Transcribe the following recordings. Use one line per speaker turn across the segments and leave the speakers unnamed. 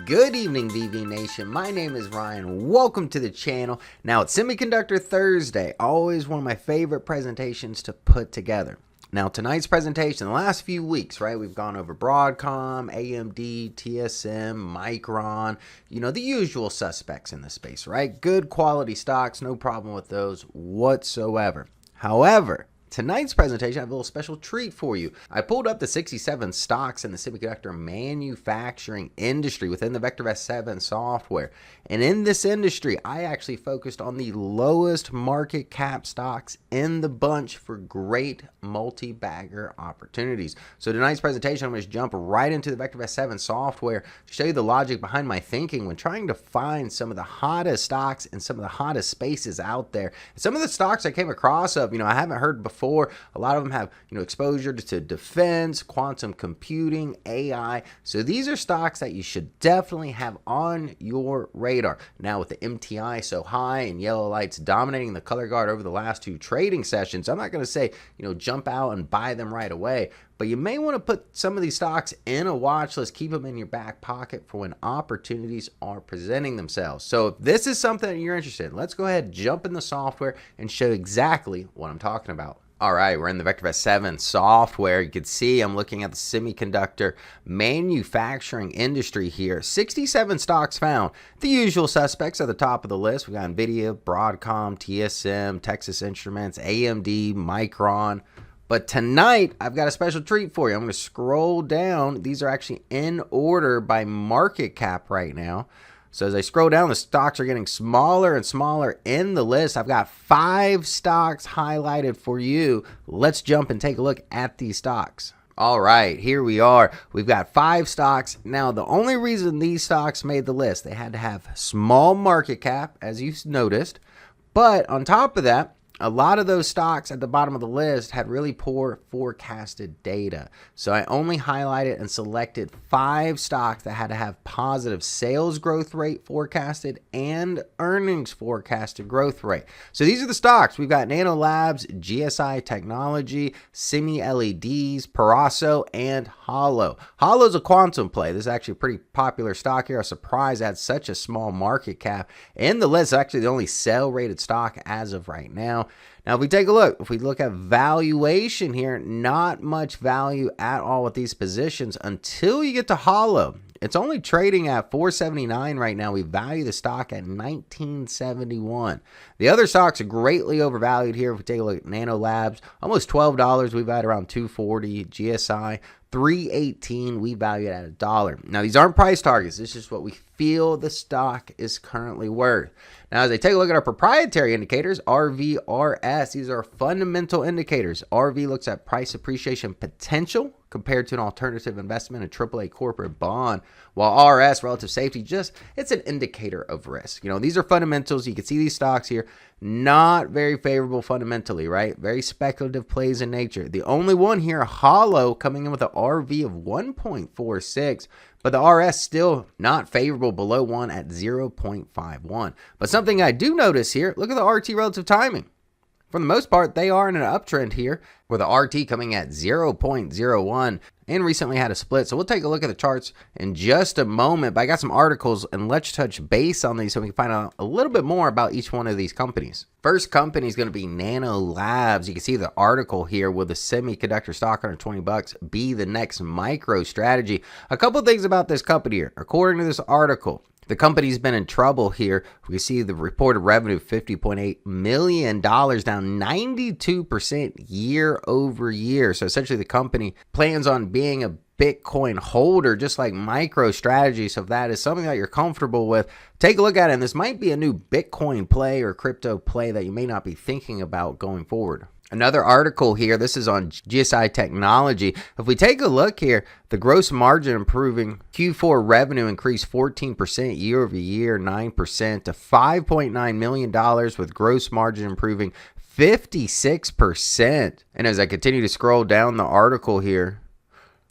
Good evening, VV Nation. My name is Ryan. Welcome to the channel. Now, it's Semiconductor Thursday, always one of my favorite presentations to put together. Now, tonight's presentation, the last few weeks, right, we've gone over Broadcom, AMD, TSM, Micron, the usual suspects in the space, right? Good quality stocks, no problem with those whatsoever. However, tonight's presentation, I have a little special treat for you. I pulled up the 67 stocks in the semiconductor manufacturing industry within the VectorVest 7 software. And in this industry, I actually focused on the lowest market cap stocks in the bunch for great multi-bagger opportunities. So tonight's presentation, I'm going to jump right into the VectorVest 7 software to show you the logic behind my thinking when trying to find some of the hottest stocks and some of the hottest spaces out there. And some of the stocks I came across I haven't heard before. A lot of them have, exposure to defense, quantum computing, AI. So these are stocks that you should definitely have on your radar. Now with the MTI so high and yellow lights dominating the color guard over the last two trading sessions, I'm not going to say, jump out and buy them right away. But you may want to put some of these stocks in a watch list, keep them in your back pocket for when opportunities are presenting themselves. So if this is something that you're interested in, let's go ahead, jump in the software and show exactly what I'm talking about. All right, we're in the VectorVest 7 software. You can see I'm looking at the semiconductor manufacturing industry here. 67 stocks found. The usual suspects at the top of the list. We got nvidia, Broadcom, TSM, Texas Instruments, AMD, Micron. But tonight, I've got a special treat for you. I'm going to scroll down. These are actually in order by market cap right now. So as I scroll down, the stocks are getting smaller and smaller in the list. I've got 5 stocks highlighted for you. Let's jump and take a look at these stocks. All right, here we are. We've got 5 stocks. Now, the only reason these stocks made the list, they had to have small market cap, as you noticed. But on top of that, a lot of those stocks at the bottom of the list had really poor forecasted data. So I only highlighted and selected 5 stocks that had to have positive sales growth rate forecasted and earnings forecasted growth rate. So these are the stocks. We've got Nano Labs, GSI Technology, Semi LEDs, Peraso, and Hollow. Hollow's a quantum play. This is actually a pretty popular stock here. I'm surprised it had such a small market cap in the list. It's actually the only sell rated stock as of right now. Now, if we look at valuation here, not much value at all with these positions until you get to Hollow. It's only trading at $4.79 right now. We value the stock at $19.71. The other stocks are greatly overvalued here. If we take a look at Nano Labs, almost $12. We value around $2.40. GSI, $3.18. We value it at $1. Now, these aren't price targets. This is what we feel the stock is currently worth. Now, as I take a look at our proprietary indicators, RVRS, these are fundamental indicators. RV looks at price appreciation potential compared to an alternative investment, a AAA corporate bond, while RS, relative safety, it's an indicator of risk. These are fundamentals. You can see these stocks here, not very favorable fundamentally, right? Very speculative plays in nature. The only one here, Hollow, coming in with an RV of 1.46, but the RS still not favorable, below 1 at 0.51. But something I do notice here, look at the RT relative timing. For the most part, they are in an uptrend here, with the RT coming at 0.01 and recently had a split. So we'll take a look at the charts in just a moment. But I got some articles, and let's touch base on these so we can find out a little bit more about each one of these companies. First company is going to be Nano Labs. You can see the article here, with the semiconductor stock under $20 be the next micro strategy. A couple things about this company here. According to this article, the company's been in trouble here. We see the reported revenue of $50.8 million, down 92% year over year. So essentially the company plans on being a Bitcoin holder, just like MicroStrategy. So if that is something that you're comfortable with, take a look at it. And this might be a new Bitcoin play or crypto play that you may not be thinking about going forward. Another article here, this is on GSI Technology. If we take a look here, the gross margin improving. Q4 revenue increased 14% year over year, 9% to $5.9 million, with gross margin improving 56%. And as I continue to scroll down the article here,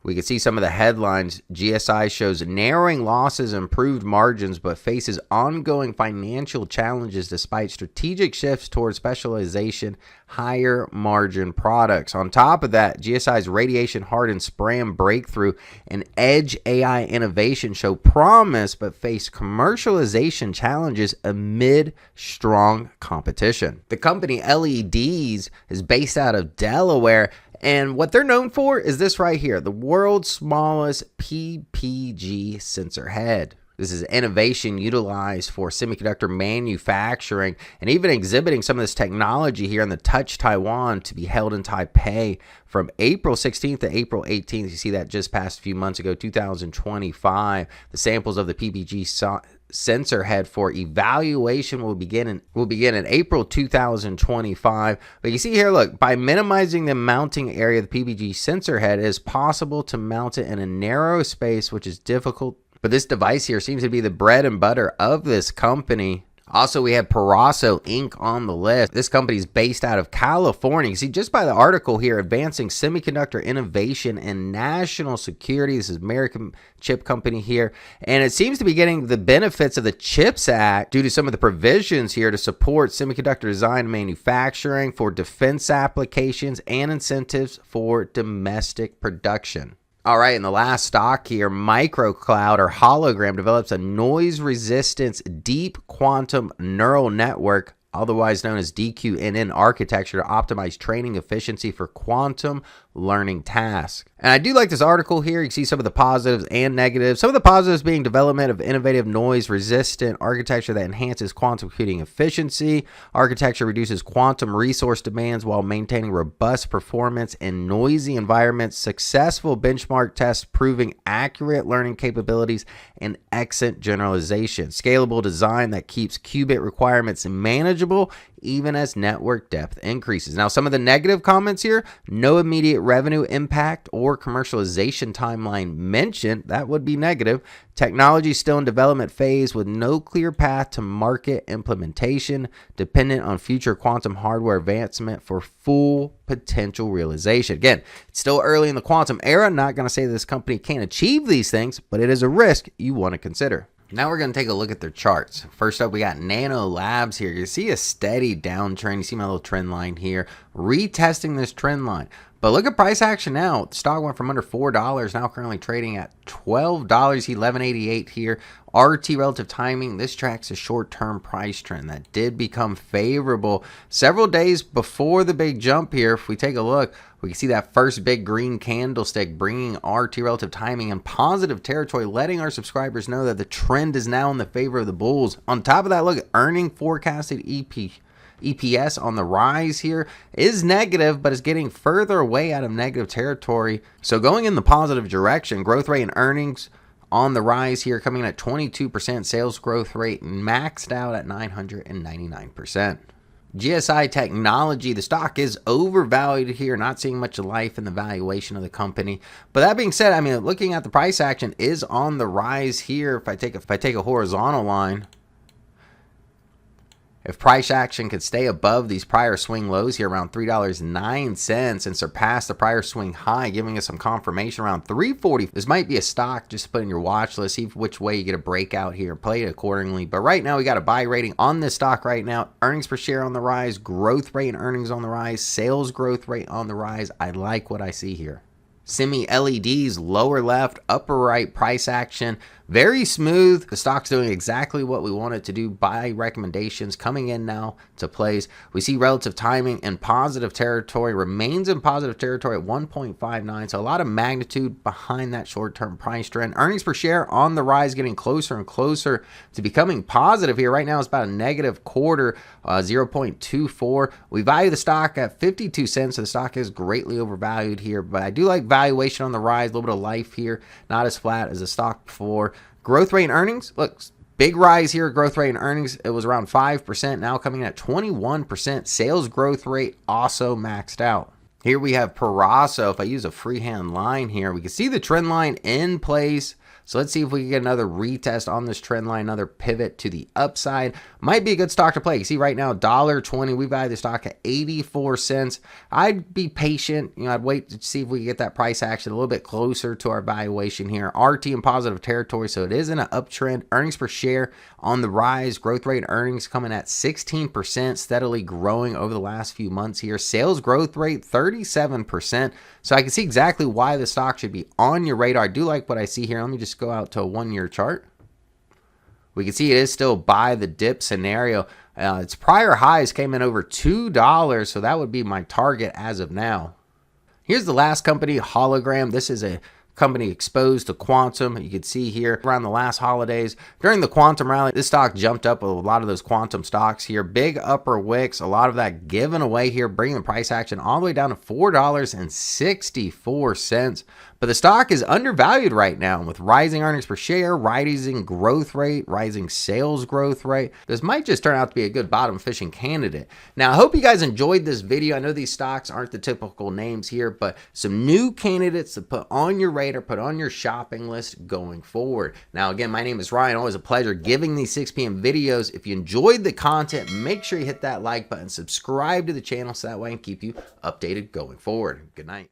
We can see some of the headlines. GSI shows narrowing losses, improved margins, but faces ongoing financial challenges despite strategic shifts towards specialization, higher margin products. On top of that, GSI's radiation-hardened SPRAM breakthrough and edge AI innovation show promise, but face commercialization challenges amid strong competition. The company LEDs is based out of Delaware, and what they're known for is this right here, the world's smallest PPG sensor head. This is innovation utilized for semiconductor manufacturing and even exhibiting some of this technology here in the Touch Taiwan to be held in Taipei from April 16th to April 18th. You see that just past a few months ago, 2025. The samples of the PPG sensor head for evaluation will begin in April 2025. But you see here, look, by minimizing the mounting area of the PPG sensor head, it is possible to mount it in a narrow space, which is difficult. But this device here seems to be the bread and butter of this company. Also, we have Peraso Inc. on the list. This company is based out of California. You see, just by the article here, advancing semiconductor innovation and national security. This is American chip company here. And it seems to be getting the benefits of the CHIPS Act due to some of the provisions here to support semiconductor design and manufacturing for defense applications and incentives for domestic production. All right, and the last stock here, MicroCloud or Hologram, develops a noise resistance deep quantum neural network, otherwise known as DQNN architecture, to optimize training efficiency for quantum learning tasks. And I do like this article here. You can see some of the positives and negatives. Some of the positives being development of innovative noise resistant architecture that enhances quantum computing efficiency. Architecture reduces quantum resource demands while maintaining robust performance in noisy environments. Successful benchmark tests proving accurate learning capabilities and excellent generalization. Scalable design that keeps qubit requirements manageable even as network depth increases. Now, some of the negative comments here: no immediate revenue impact or commercialization timeline mentioned. That would be negative. Technology still in development phase with no clear path to market implementation, dependent on future quantum hardware advancement for full potential realization. Again, it's still early in the quantum era. Not going to say this company can't achieve these things, but it is a risk you want to consider. Now we're going to take a look at their charts. First up, we got Nano Labs here. You see a steady downtrend. You see my little trend line here, retesting this trend line. But look at price action now. The stock went from under $4, now currently trading at $12, $11.88 here. RT relative timing, this tracks a short-term price trend that did become favorable several days before the big jump here. If we take a look, we can see that first big green candlestick bringing RT relative timing in positive territory, letting our subscribers know that the trend is now in the favor of the bulls. On top of that, look at earning forecasted EPS on the rise here is negative, but is getting further away out of negative territory. So going in the positive direction, growth rate and earnings on the rise here, coming in at 22%, sales growth rate maxed out at 999%. GSI Technology, the stock is overvalued here, not seeing much life in the valuation of the company. But that being said, I mean, looking at the price action is on the rise here. If I take a horizontal line, if price action could stay above these prior swing lows here around $3.09 and surpass the prior swing high, giving us some confirmation around $3.40, this might be a stock just to put in your watch list, see which way you get a breakout here, play it accordingly. But right now we got a buy rating on this stock right now. Earnings per share on the rise, growth rate and earnings on the rise, sales growth rate on the rise. I like what I see here. Semi LEDs, lower left, upper right price action, very smooth. The stock's doing exactly what we want it to do. Buy recommendations coming in now to place. We see relative timing in positive territory, remains in positive territory at 1.59. So a lot of magnitude behind that short-term price trend. Earnings per share on the rise, getting closer and closer to becoming positive here. Right now it's about a negative quarter, 0.24. We value the stock at 52 cents. So the stock is greatly overvalued here, but I do like valuation on the rise, a little bit of life here, not as flat as the stock before. Growth rate and earnings, look, big rise here, growth rate and earnings. It was around 5%, now coming in at 21%. Sales growth rate also maxed out. Here we have Peraso. If I use a freehand line here, we can see the trend line in place. So let's see if we can get another retest on this trend line, another pivot to the upside. Might be a good stock to play. You see right now, $1.20. We value the stock at 84 cents. I'd be patient. I'd wait to see if we can get that price action a little bit closer to our valuation here. RT in positive territory, so it is in an uptrend. Earnings per share on the rise. Growth rate earnings coming at 16%, steadily growing over the last few months here. Sales growth rate 37%. So I can see exactly why the stock should be on your radar. I do like what I see here. Let me just go out to a 1-year chart. We can see it is still buy the dip scenario. Its prior highs came in over $2, so that would be my target as of now. Here's the last company, Hologram. This is a company exposed to quantum. You can see here around the last holidays during the quantum rally, this stock jumped up with a lot of those quantum stocks here. Big upper wicks, a lot of that given away here, bringing the price action all the way down to $4.64. But the stock is undervalued right now with rising earnings per share, rising growth rate, rising sales growth rate. This might just turn out to be a good bottom fishing candidate. Now, I hope you guys enjoyed this video. I know these stocks aren't the typical names here, but some new candidates to put on your radar, put on your shopping list going forward. Now, again, my name is Ryan. Always a pleasure giving these 6 p.m. videos. If you enjoyed the content, make sure you hit that like button, subscribe to the channel so that way I can keep you updated going forward. Good night.